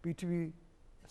PTV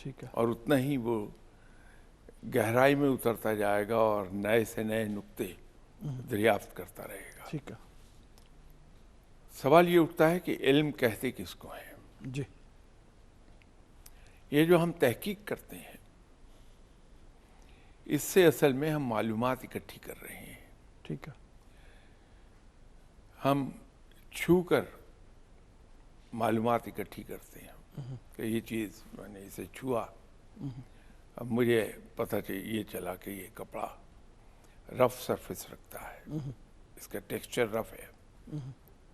ٹھیک ہے اور اتنا ہی وہ گہرائی میں اترتا جائے گا اور نئے سے نئے نقطے دریافت کرتا رہے گا. ٹھیک ہے سوال یہ اٹھتا ہے کہ علم کہتے کس کو ہیں؟ جی یہ جو ہم تحقیق کرتے ہیں اس سے اصل میں ہم معلومات اکٹھی کر رہے ہیں. ٹھیک ہے ہم چھو کر معلومات اکٹھی کرتے ہیں کہ یہ چیز میں نے اسے چھوا، اب مجھے پتہ یہ چلا کہ یہ کپڑا رف سرفیس رکھتا ہے، اس کا ٹیکسچر رف ہے.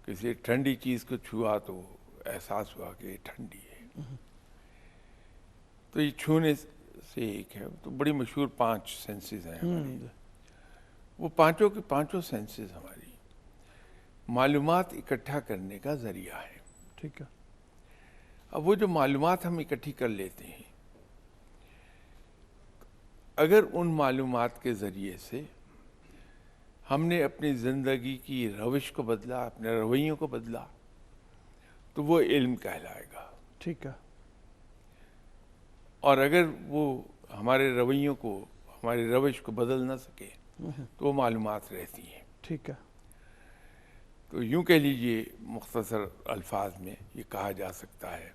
کسی ٹھنڈی چیز کو چھوا تو احساس ہوا کہ یہ ٹھنڈی ہے. تو یہ چھونے سے ایک ہے. تو بڑی مشہور 5 سینسز ہیں ہماری. وہ پانچوں کے پانچوں سینسز ہماری معلومات اکٹھا کرنے کا ذریعہ ہے. ٹھیک ہے اب وہ جو معلومات ہم اکٹھی کر لیتے ہیں، اگر ان معلومات کے ذریعے سے ہم نے اپنی زندگی کی روش کو بدلا، اپنے رویوں کو بدلا، تو وہ علم کہلائے گا. ٹھیک ہے اور اگر وہ ہمارے رویوں کو، ہماری روش کو بدل نہ سکے تو وہ معلومات رہتی ہیں. ٹھیک ہے تو یوں کہہ لیجئے مختصر الفاظ میں یہ کہا جا سکتا ہے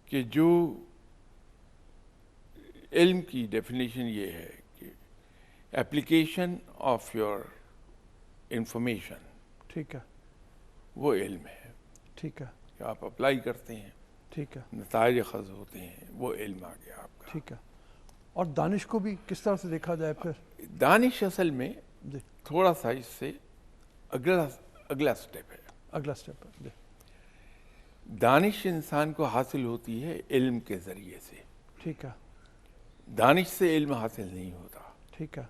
کہ جو علم کی ڈیفینیشن یہ ہے کہ ایپلیکیشن آف یور انفارمیشن، ٹھیک ہے وہ علم ہے. ٹھیک ہے کہ آپ اپلائی کرتے ہیں، ٹھیک ہے نتائج اخذ ہوتے ہیں، وہ علم آ گیا آپ کا. ٹھیک ہے. اور دانش کو بھی کس طرح سے دیکھا جائے پھر؟ دانش اصل میں جی تھوڑا سا اس سے اگلا سٹیپ ہے. اگلا سٹیپ ہے جی. دانش انسان کو حاصل ہوتی ہے علم کے ذریعے سے. ٹھیک ہے دانش سے علم حاصل نہیں ہوتا، ٹھیک ہے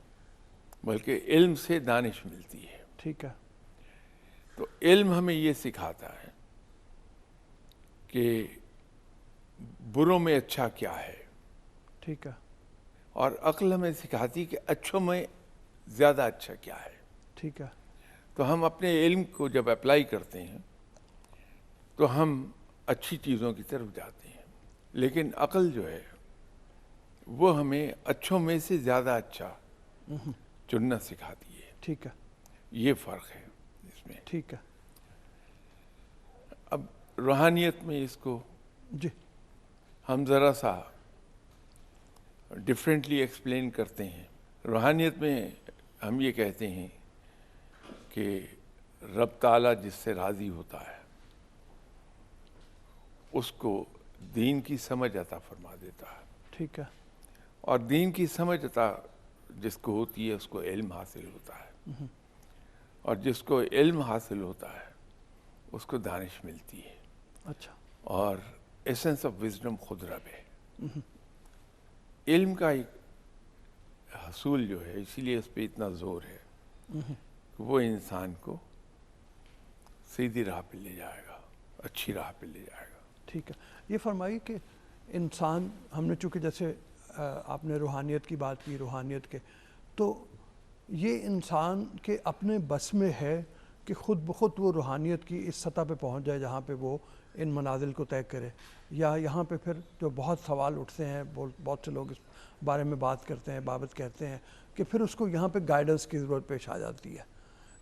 بلکہ علم سے دانش ملتی ہے. ٹھیک ہے تو علم ہمیں یہ سکھاتا ہے کہ بروں میں اچھا کیا ہے، ٹھیک ہے اور عقل ہمیں سکھاتی کہ اچھوں میں زیادہ اچھا کیا ہے. ٹھیک ہے تو ہم اپنے علم کو جب اپلائی کرتے ہیں تو ہم اچھی چیزوں کی طرف جاتے ہیں. لیکن عقل جو ہے وہ ہمیں اچھوں میں سے زیادہ اچھا چننا سکھاتی ہے. ٹھیک ہے یہ فرق ہے اس میں. ٹھیک ہے اب روحانیت میں اس کو جی ہم ذرا سا ڈفرینٹلی ایکسپلین کرتے ہیں. روحانیت میں ہم یہ کہتے ہیں کہ رب تعالیٰ جس سے راضی ہوتا ہے اس کو دین کی سمجھ عطا فرما دیتا ہے، ٹھیک ہے اور دین کی سمجھ عطا جس کو ہوتی ہے اس کو علم حاصل ہوتا ہے، اور جس کو علم حاصل ہوتا ہے اس کو دانش ملتی ہے. اچھا اور ایسنس آف وزڈم خود رب ہے. علم کا ایک حصول جو ہے، اسی لیے اس پہ اتنا زور ہے کہ وہ انسان کو سیدھی راہ پہ لے جائے گا، اچھی راہ پہ لے جائے گا. ٹھیک ہے. یہ فرمائیے کہ انسان، ہم نے چونکہ جیسے آپ نے روحانیت کی بات کی، روحانیت کے، تو یہ انسان کے اپنے بس میں ہے کہ خود بخود وہ روحانیت کی اس سطح پہ پہنچ جائے جہاں پہ وہ ان منازل کو طے کرے، یا یہاں پہ پھر جو بہت سوال اٹھتے ہیں، بہت سے لوگ اس بارے میں بات کرتے ہیں، بابت کہتے ہیں کہ پھر اس کو یہاں پہ گائیڈنس کی ضرورت پیش آ جاتی ہے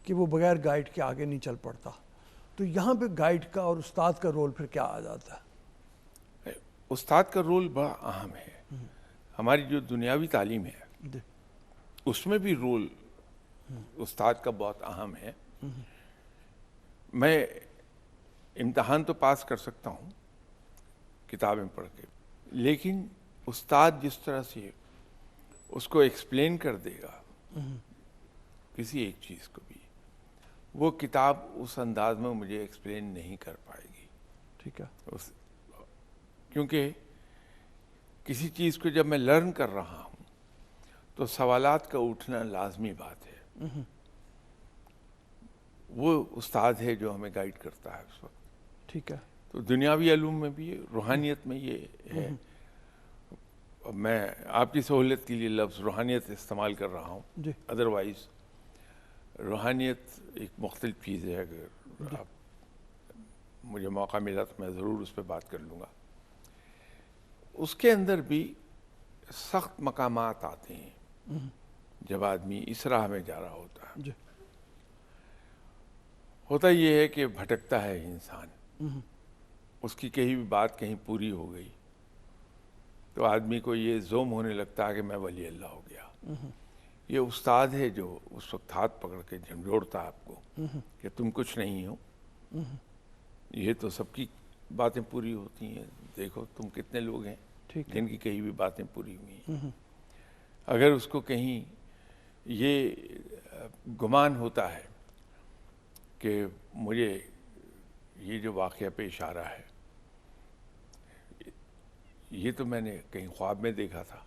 کہ وہ بغیر گائیڈ کے آگے نہیں چل پڑتا. تو یہاں پہ گائیڈ کا اور استاد کا رول پھر کیا آ جاتا ہے؟ استاد کا رول بڑا اہم ہے. ہماری جو دنیاوی تعلیم ہے جی اس میں بھی رول استاد کا بہت اہم ہے. میں امتحان تو پاس کر سکتا ہوں کتابیں پڑھ کے، لیکن استاد جس طرح سے اس کو ایکسپلین کر دے گا کسی ایک چیز کو بھی، وہ کتاب اس انداز میں مجھے ایکسپلین نہیں کر پائے گی. ٹھیک ہے کیونکہ کسی چیز کو جب میں لرن کر رہا ہوں تو سوالات کا اٹھنا لازمی بات ہے. وہ استاد ہے جو ہمیں گائیڈ کرتا ہے اس وقت. ٹھیک ہے تو دنیاوی علوم میں بھی روحانیت میں یہ ہے. میں آپ کی سہولت کے لیے لفظ روحانیت استعمال کر رہا ہوں، جی ادروائز روحانیت ایک مختلف چیز ہے. اگر آپ مجھے موقع ملا تو میں ضرور اس پہ بات کر لوں گا. اس کے اندر بھی سخت مقامات آتے ہیں جب آدمی اس راہ میں جا رہا ہوتا ہے. جی ہوتا یہ ہے کہ بھٹکتا ہے انسان، اس کی کہیں بھی بات کہیں پوری ہو گئی تو آدمی کو یہ زوم ہونے لگتا ہے کہ میں ولی اللہ ہو گیا. یہ استاد ہے جو اس وقت ہاتھ پکڑ کے جھنجھوڑتا آپ کو کہ تم کچھ نہیں ہو، یہ تو سب کی باتیں پوری ہوتی ہیں، دیکھو تم کتنے لوگ ہیں جن کی کہیں بھی باتیں پوری ہوئی ہیں. اگر اس کو کہیں یہ گمان ہوتا ہے کہ مجھے یہ جو واقعہ پیش آ رہا ہے یہ تو میں نے کہیں خواب میں دیکھا تھا،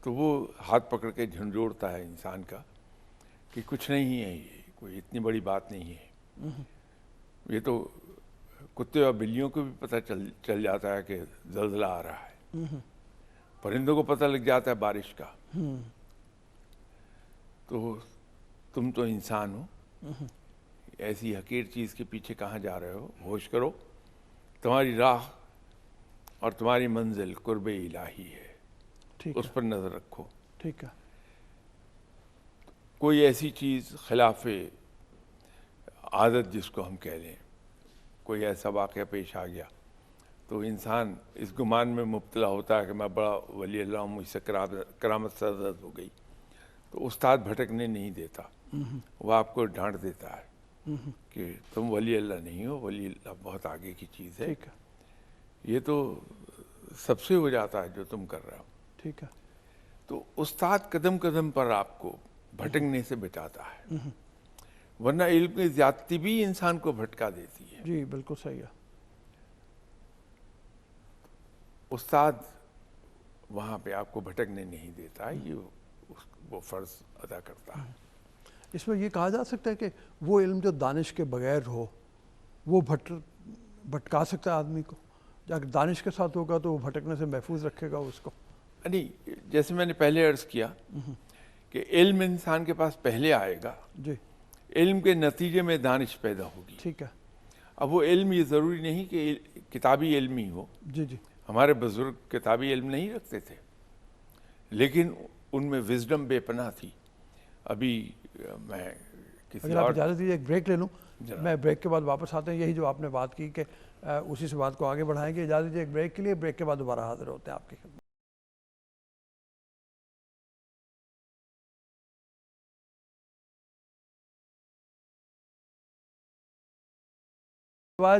تو وہ ہاتھ پکڑ کے جھنجھوڑتا ہے انسان کا کہ کچھ نہیں ہے، یہ کوئی اتنی بڑی بات نہیں ہے. یہ تو کتے اور بلیوں کو بھی پتہ چل جاتا ہے کہ زلزلہ آ رہا ہے، پرندوں کو پتہ لگ جاتا ہے بارش کا، تو تم تو انسان ہو، ایسی حقیر چیز کے پیچھے کہاں جا رہے ہو، ہوش کرو، تمہاری راہ اور تمہاری منزل قرب الہی ہے، اس پر نظر رکھو. ٹھیک ہے. کوئی ایسی چیز خلاف عادت جس کو ہم کہہ لیں، کوئی ایسا واقعہ پیش آ گیا تو انسان اس گمان میں مبتلا ہوتا ہے کہ میں بڑا ولی اللہ ہوں، مجھ سے کرامت سرزد ہو گئی. تو استاد بھٹکنے نہیں دیتا، وہ آپ کو ڈانٹ دیتا ہے کہ تم ولی اللہ نہیں ہو، ولی اللہ بہت آگے کی چیز ہے، یہ تو سب سے ہو جاتا ہے جو تم کر رہے ہو. ٹھیک ہے. تو استاد قدم قدم پر آپ کو بھٹکنے سے بچاتا ہے، ورنہ علم کی زیادتی بھی انسان کو بھٹکا دیتی ہے. جی بالکل صحیح ہے. استاد وہاں پہ آپ کو بھٹکنے نہیں دیتا ہے، یہ وہ فرض ادا کرتا ہے. اس میں یہ کہا جا سکتا ہے کہ وہ علم جو دانش کے بغیر ہو وہ بھٹکا سکتا ہے آدمی کو، اگر دانش کے ساتھ ہوگا تو وہ بھٹکنے سے محفوظ رکھے گا اس کو. نہیں، جیسے میں نے پہلے عرض کیا کہ علم انسان کے پاس پہلے آئے گا، جی علم کے نتیجے میں دانش پیدا ہوگی. ٹھیک ہے. اب وہ علم یہ ضروری نہیں کہ کتابی علم ہی ہو. جی جی. ہمارے بزرگ کتابی علم نہیں رکھتے تھے لیکن ان میں وزڈم بے پناہ تھی. ابھی میں کسی اگر آپ اور اجازت دیجیے ایک بریک لے لوں، میں بریک کے بعد واپس آتے ہیں. یہی جو آپ نے بات کی کہ اسی سے بات کو آگے بڑھائیں گے. اجازت دیجیے ایک بریک کے لیے، بریک کے بعد دوبارہ حاضر ہوتے ہیں آپ کی خدمت.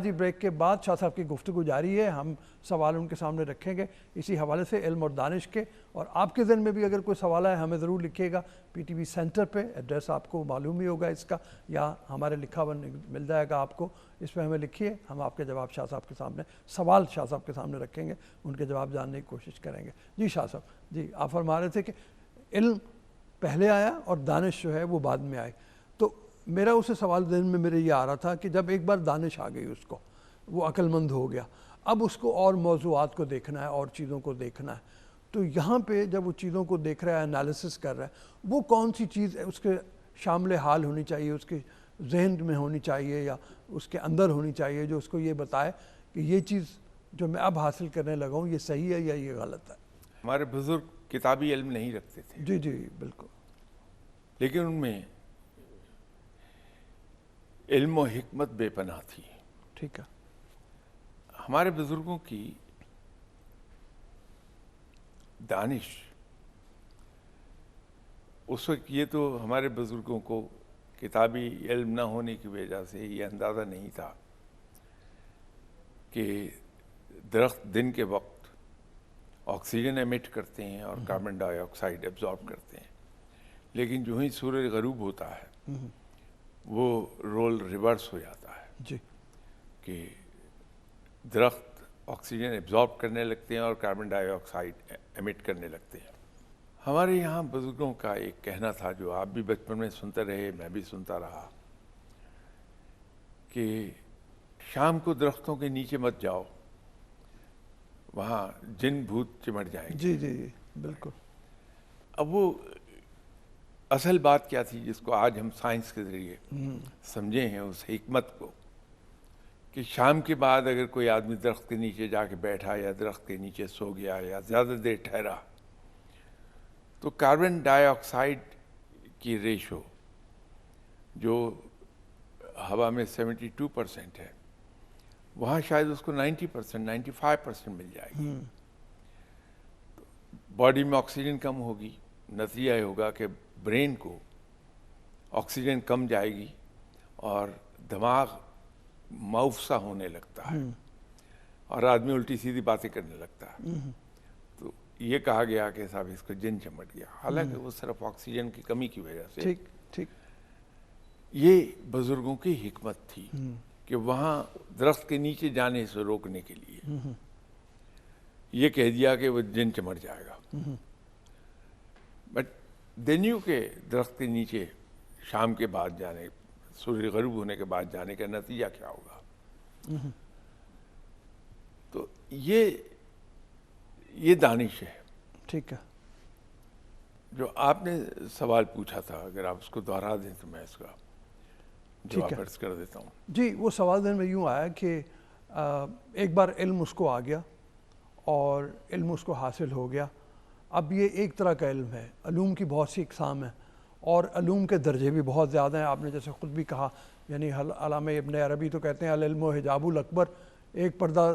جی بریک کے بعد شاہ صاحب کی گفتگو جاری ہے. ہم سوال ان کے سامنے رکھیں گے اسی حوالے سے علم اور دانش کے، اور آپ کے ذہن میں بھی اگر کوئی سوال ہے ہمیں ضرور لکھیے گا. پی ٹی وی سینٹر پہ ایڈریس آپ کو معلوم ہی ہوگا اس کا، یا ہمارے لکھا ہوا مل جائے گا آپ کو، اس پہ ہمیں لکھیے. ہم آپ کے جواب شاہ صاحب کے سامنے، سوال شاہ صاحب کے سامنے رکھیں گے، ان کے جواب جاننے کی کوشش کریں گے. جی شاہ صاحب، جی آپ فرما رہے تھے کہ علم پہلے آیا اور دانش جو ہے وہ بعد میں آئی. تو میرا اسے سوال ذہن میں میرے یہ آ رہا تھا کہ جب ایک بار دانش آ گئی اس کو، وہ عقل مند ہو گیا، اب اس کو اور موضوعات کو دیکھنا ہے اور چیزوں کو دیکھنا ہے. تو یہاں پہ جب وہ چیزوں کو دیکھ رہا ہے، انالیسس کر رہا ہے، وہ کون سی چیز اس کے شامل حال ہونی چاہیے، اس کے ذہن میں ہونی چاہیے یا اس کے اندر ہونی چاہیے جو اس کو یہ بتائے کہ یہ چیز جو میں اب حاصل کرنے لگا ہوں یہ صحیح ہے یا یہ غلط ہے. ہمارے بزرگ کتابی علم نہیں رکھتے تھے. جی جی بالکل. لیکن ان میں علم و حکمت بے پناہ تھی. ٹھیک ہے. ہمارے بزرگوں کی دانش اس وقت، یہ تو ہمارے بزرگوں کو کتابی علم نہ ہونے کی وجہ سے یہ اندازہ نہیں تھا کہ درخت دن کے وقت آکسیجن ایمٹ کرتے ہیں اور کاربن ڈائی آکسائڈ ایبزارب کرتے ہیں، لیکن جو ہی سورج غروب ہوتا ہے وہ رول ریورس ہو جاتا ہے. جی. کہ درخت آکسیجن ایبزارب کرنے لگتے ہیں اور کاربن ڈائی آکسائڈ ایمٹ کرنے لگتے ہیں. ہمارے یہاں بزرگوں کا ایک کہنا تھا جو آپ بھی بچپن میں سنتے رہے، میں بھی سنتا رہا، کہ شام کو درختوں کے نیچے مت جاؤ، وہاں جن بھوت چمٹ جائیں گے. جی جی جی بالکل. اب وہ اصل بات کیا تھی جس کو آج ہم سائنس کے ذریعے سمجھے ہیں، اس حکمت کو، کہ شام کے بعد اگر کوئی آدمی درخت کے نیچے جا کے بیٹھا یا درخت کے نیچے سو گیا یا زیادہ دیر ٹھہرا تو کاربن ڈائی آکسائڈ کی ریشو جو ہوا میں 72% ہے وہاں شاید اس کو 90%, 95% مل جائے گی. باڈی میں آکسیجن کم ہوگی, نتیجہ یہ ہوگا کہ برین کو آکسیجن کم جائے گی اور دماغ مؤفسا ہونے لگتا ہے اور آدمی الٹی سیدھی باتیں کرنے لگتا ہے. تو یہ کہا گیا کہ صاحب اس کو جن چمٹ گیا, حالانکہ وہ صرف آکسیجن کی کمی کی وجہ سے. ٹھیک. یہ بزرگوں کی حکمت تھی کہ وہاں درخت کے نیچے جانے سے روکنے کے لیے یہ کہہ دیا کہ وہ جن چمٹ جائے گا. بٹ دینیو کے درخت کے نیچے شام کے بعد جانے, سورج غروب ہونے کے بعد جانے کا نتیجہ کیا ہوگا. تو یہ دانش ہے. ٹھیک ہے. جو آپ نے سوال پوچھا تھا, اگر آپ اس کو دوہرا دیں تو میں اس کا جواب عرض کر دیتا ہوں. جی, وہ سوال ذہن میں یوں آیا کہ ایک بار علم اس کو آ گیا اور علم اس کو حاصل ہو گیا. اب یہ ایک طرح کا علم ہے. علوم کی بہت سی اقسام ہیں اور علوم کے درجے بھی بہت زیادہ ہیں. آپ نے جیسے خود بھی کہا, یعنی علامہ ابن عربی تو کہتے ہیں العلم و حجاب الاکبر, ایک پردہ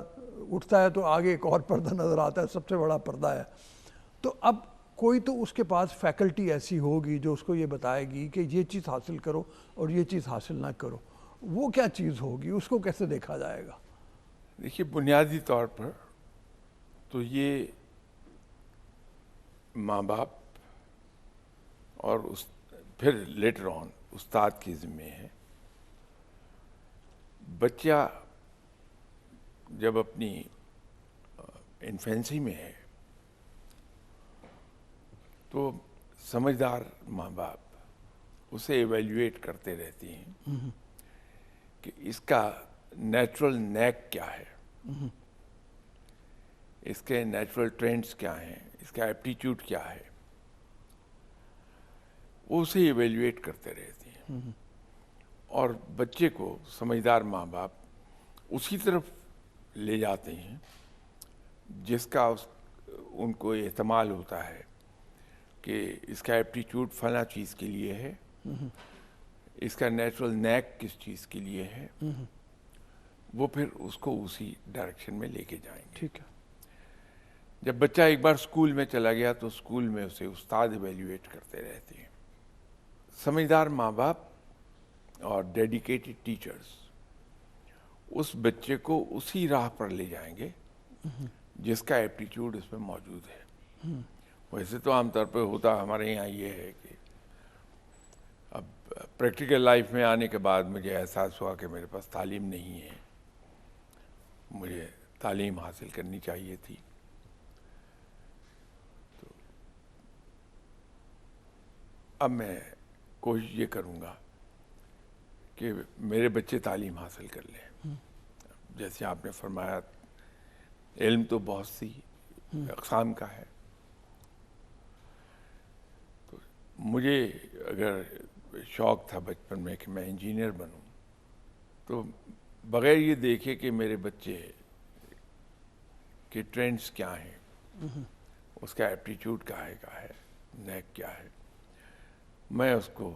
اٹھتا ہے تو آگے ایک اور پردہ نظر آتا ہے, سب سے بڑا پردہ ہے. تو اب کوئی تو اس کے پاس فیکلٹی ایسی ہوگی جو اس کو یہ بتائے گی کہ یہ چیز حاصل کرو اور یہ چیز حاصل نہ کرو. وہ کیا چیز ہوگی, اس کو کیسے دیکھا جائے گا؟ دیکھیے, بنیادی طور پر تو یہ ماں باپ اور پھر لیٹر آن استاد کے ذمے ہے. بچہ جب اپنی انفینسی میں ہے تو سمجھدار ماں باپ اسے ایویلیویٹ کرتے رہتے ہیں کہ اس کا نیچرل نیک کیا ہے, اس کے نیچرل ٹرینڈز کیا ہیں, اس کا ایپٹیچیوڈ کیا ہے, وہ اسے ایویلیویٹ کرتے رہتے ہیں. اور بچے کو سمجھدار ماں باپ اسی طرف لے جاتے ہیں جس کا ان کو احتمال ہوتا ہے کہ اس کا ایپٹیچیوڈ فلاں چیز کے لیے ہے, اس کا نیچرل نیک کس چیز کے لیے ہے, وہ پھر اس کو اسی ڈائریکشن میں لے کے جائیں گے. ٹھیک ہے. جب بچہ ایک بار اسکول میں چلا گیا تو اسکول میں اسے استاد ایویلیویٹ کرتے رہتے ہیں. سمجھدار ماں باپ اور ڈیڈیکیٹڈ ٹیچرز اس بچے کو اسی راہ پر لے جائیں گے جس کا ایپٹیچیوڈ اس میں موجود ہے. ویسے تو عام طور پہ ہوتا ہمارے یہاں یہ ہے کہ اب پریکٹیکل لائف میں آنے کے بعد مجھے احساس ہوا کہ میرے پاس تعلیم نہیں ہے, مجھے تعلیم حاصل کرنی چاہیے تھی. تو اب میں کوشش یہ کروں گا کہ میرے بچے تعلیم حاصل کر لیں. جیسے آپ نے فرمایا, علم تو بہت سی اقسام کا ہے. تو مجھے اگر شوق تھا بچپن میں کہ میں انجینئر بنوں, تو بغیر یہ دیکھے کہ میرے بچے کے ٹرینڈز کیا ہیں, اس کا ایپٹیچیوڈ کیا ہے, نیک کیا ہے, میں اس کو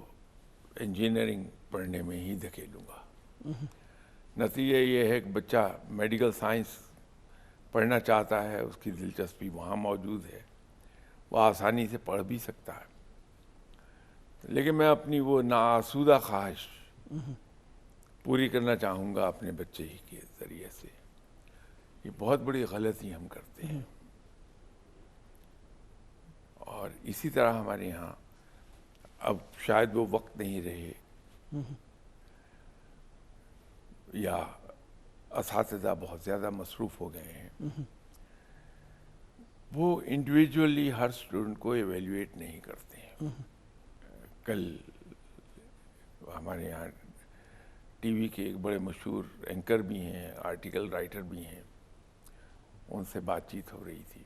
انجینئرنگ پڑھنے میں ہی دھکیلوں گا. نتیجہ یہ ہے کہ بچہ میڈیکل سائنس پڑھنا چاہتا ہے, اس کی دلچسپی وہاں موجود ہے, وہ آسانی سے پڑھ بھی سکتا ہے. لیکن میں اپنی وہ ناآسودہ خواہش پوری کرنا چاہوں گا اپنے بچے ہی کے ذریعے سے. یہ بہت بڑی غلطی ہم کرتے ہیں. اور اسی طرح ہمارے یہاں اب شاید وہ وقت نہیں رہے یا اساتذہ بہت زیادہ مصروف ہو گئے ہیں, وہ انڈیویجولی ہر اسٹوڈنٹ کو ایویلیویٹ نہیں کرتے ہیں. کل ہمارے یہاں ٹی وی کے ایک بڑے مشہور اینکر بھی ہیں, آرٹیکل رائٹر بھی ہیں, ان سے بات چیت ہو رہی تھی.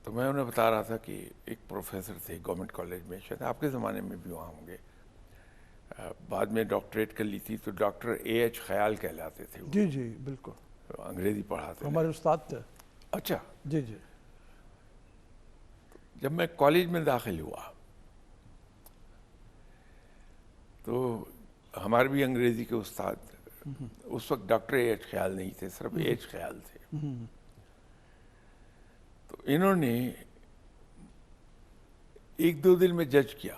تو میں انہیں بتا رہا تھا کہ ایک پروفیسر تھے گورنمنٹ کالج میں, شاید آپ کے زمانے میں بھی وہاں ہوں گے, بعد میں ڈاکٹریٹ کر لی تھی، تو ڈاکٹر اے ایچ خیال کہلاتے تھے وہ، جی جی بالکل، انگریزی پڑھاتے تھے۔ ہمارے استاد تھے۔ اچھا، جی جی جب میں کالج میں داخل ہوا تو ہمارے بھی انگریزی کے استاد، اس وقت ڈاکٹر اے ایچ خیال نہیں تھے، صرف اے ایچ خیال تھے۔ تو انہوں نے ایک دو دن میں جج کیا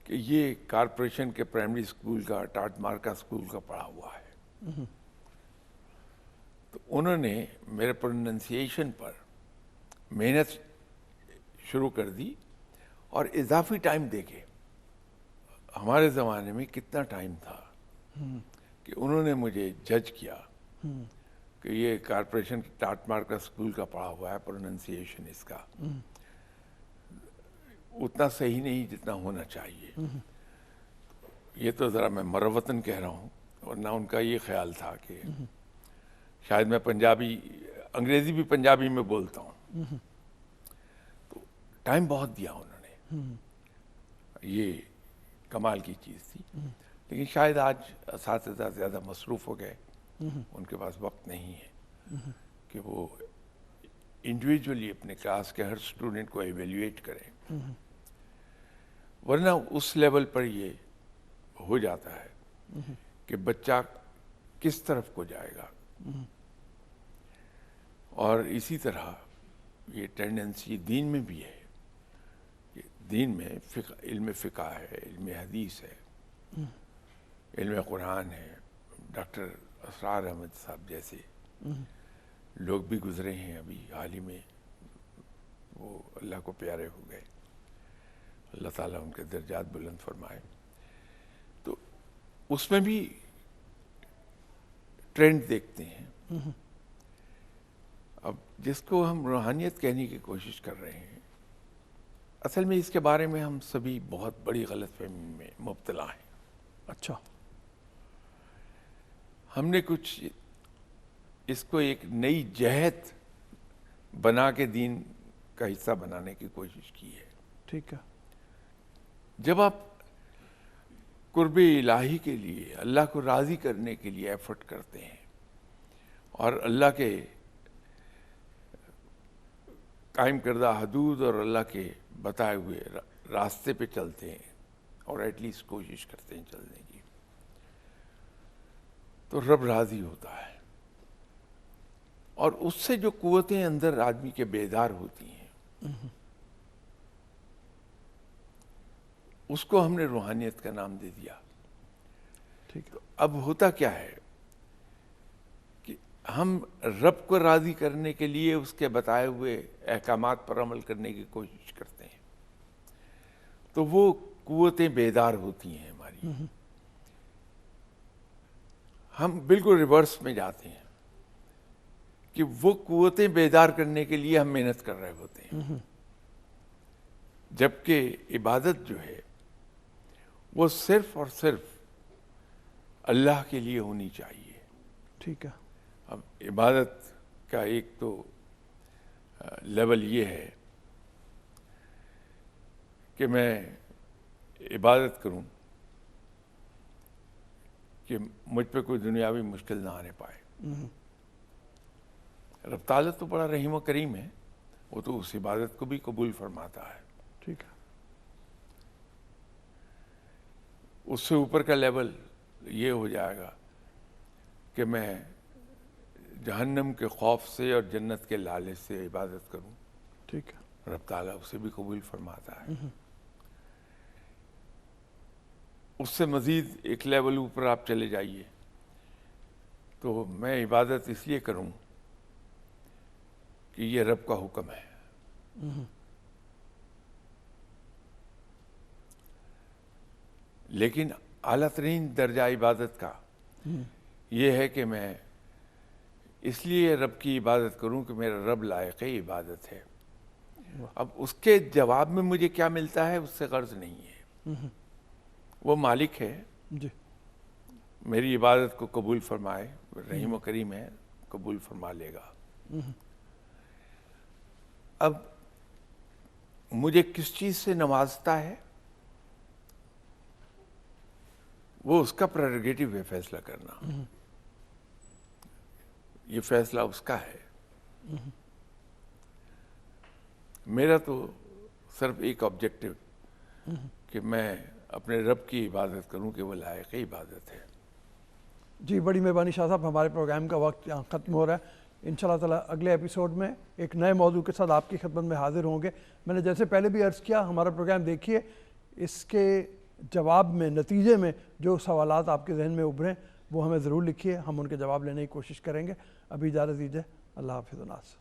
کہ یہ کارپوریشن کے پرائمری اسکول کا، ٹاٹ مارکا اسکول کا پڑھا ہوا ہے۔ تو انہوں نے میرے پروننسیشن پر محنت شروع کر دی، اور اضافی ٹائم دے کے، ہمارے زمانے میں کتنا ٹائم تھا کہ انہوں نے مجھے جج کیا کہ یہ کارپوریشن کی ٹاٹ مارکا اسکول کا پڑھا ہوا ہے، پروننسیشن اس کا اتنا صحیح نہیں جتنا ہونا چاہیے۔ یہ تو ذرا میں مروتاً کہہ رہا ہوں، ورنہ ان کا یہ خیال تھا کہ شاید میں پنجابی، انگریزی بھی پنجابی میں بولتا ہوں۔ تو ٹائم بہت دیا انہوں نے، یہ کمال کی چیز تھی۔ لیکن شاید آج اساتذہ زیادہ مصروف ہو گئے، ان کے پاس وقت نہیں ہے کہ وہ انڈیویجولی اپنے کلاس کے ہر اسٹوڈنٹ کو ایویلیویٹ کریں، ورنہ اس لیول پر یہ ہو جاتا ہے کہ بچہ کس طرف کو جائے گا۔ اور اسی طرح یہ ٹینڈنسی دین میں بھی ہے کہ دین میں علم فقہ ہے، علم حدیث ہے، علم قرآن ہے۔ ڈاکٹر اسرار احمد صاحب جیسے لوگ بھی گزرے ہیں ابھی حال ہی میں، وہ اللہ کو پیارے ہو گئے، اللہ تعالیٰ ان کے درجات بلند فرمائے۔ تو اس میں بھی ٹرینڈ دیکھتے ہیں۔ اب جس کو ہم روحانیت کہنے کی کوشش کر رہے ہیں، اصل میں اس کے بارے میں ہم سبھی بہت بڑی غلط فہمی میں مبتلا ہیں۔ اچھا، ہم نے کچھ اس کو ایک نئی جہت بنا کے دین کا حصہ بنانے کی کوشش کی ہے۔ ٹھیک ہے۔ جب آپ قرب الہی کے لیے، اللہ کو راضی کرنے کے لیے ایفرٹ کرتے ہیں، اور اللہ کے قائم کردہ حدود اور اللہ کے بتائے ہوئے راستے پہ چلتے ہیں، اور ایٹ لیسٹ کوشش کرتے ہیں چلنے کی، تو رب راضی ہوتا ہے۔ اور اس سے جو قوتیں اندر آدمی کے بیدار ہوتی ہیں، اس کو ہم نے روحانیت کا نام دے دیا۔ ٹھیک ہے۔ اب ہوتا کیا ہے کہ ہم رب کو راضی کرنے کے لیے اس کے بتائے ہوئے احکامات پر عمل کرنے کی کوشش کرتے ہیں، تو وہ قوتیں بیدار ہوتی ہیں ہماری۔ ہم بالکل ریورس میں جاتے ہیں کہ وہ قوتیں بیدار کرنے کے لیے ہم محنت کر رہے ہوتے ہیں، جبکہ عبادت جو ہے وہ صرف اور صرف اللہ کے لیے ہونی چاہیے۔ ٹھیک ہے۔ اب عبادت کا ایک تو لیول یہ ہے کہ میں عبادت کروں کہ مجھ پہ کوئی دنیاوی مشکل نہ آنے پائے۔ رب تعالیٰ تو بڑا رحیم و کریم ہے، وہ تو اس عبادت کو بھی قبول فرماتا ہے۔ ٹھیک ہے۔ اس سے اوپر کا لیول یہ ہو جائے گا کہ میں جہنم کے خوف سے اور جنت کے لالچ سے عبادت کروں، ٹھیک ہے۔ رب تعالیٰ اسے بھی قبول فرماتا ہے۔ اس سے مزید ایک لیول اوپر آپ چلے جائیے تو میں عبادت اس لیے کروں کہ یہ رب کا حکم ہے۔ لیکن اعلیٰ ترین درجہ عبادت کا یہ ہے کہ میں اس لیے رب کی عبادت کروں کہ میرا رب لائق عبادت ہے۔ اب اس کے جواب میں مجھے کیا ملتا ہے اس سے غرض نہیں ہے، وہ مالک ہے، جی، میری عبادت کو قبول فرمائے، رحیم و کریم ہے، قبول فرما لے گا۔ اب مجھے کس چیز سے نوازتا ہے وہ اس کا پریروگیٹو ہے فیصلہ کرنا، یہ فیصلہ اس کا ہے. میرا تو صرف ایک آبجیکٹو کہ میں اپنے رب کی عبادت کروں کہ وہ لائق عبادت ہے. جی بڑی مہربانی شاہ صاحب، ہمارے پروگرام کا وقت یہاں ختم ہو رہا ہے. انشاءاللہ تعالیٰ اگلے ایپیسوڈ میں ایک نئے موضوع کے ساتھ آپ کی خدمت میں حاضر ہوں گے. میں نے جیسے پہلے بھی عرض کیا، ہمارا پروگرام دیکھیے، اس کے جواب میں، نتیجے میں جو سوالات آپ کے ذہن میں ابھریں وہ ہمیں ضرور لکھیے، ہم ان کے جواب لینے کی کوشش کریں گے. ابھی اجازت دیجیے، اللہ حافظ.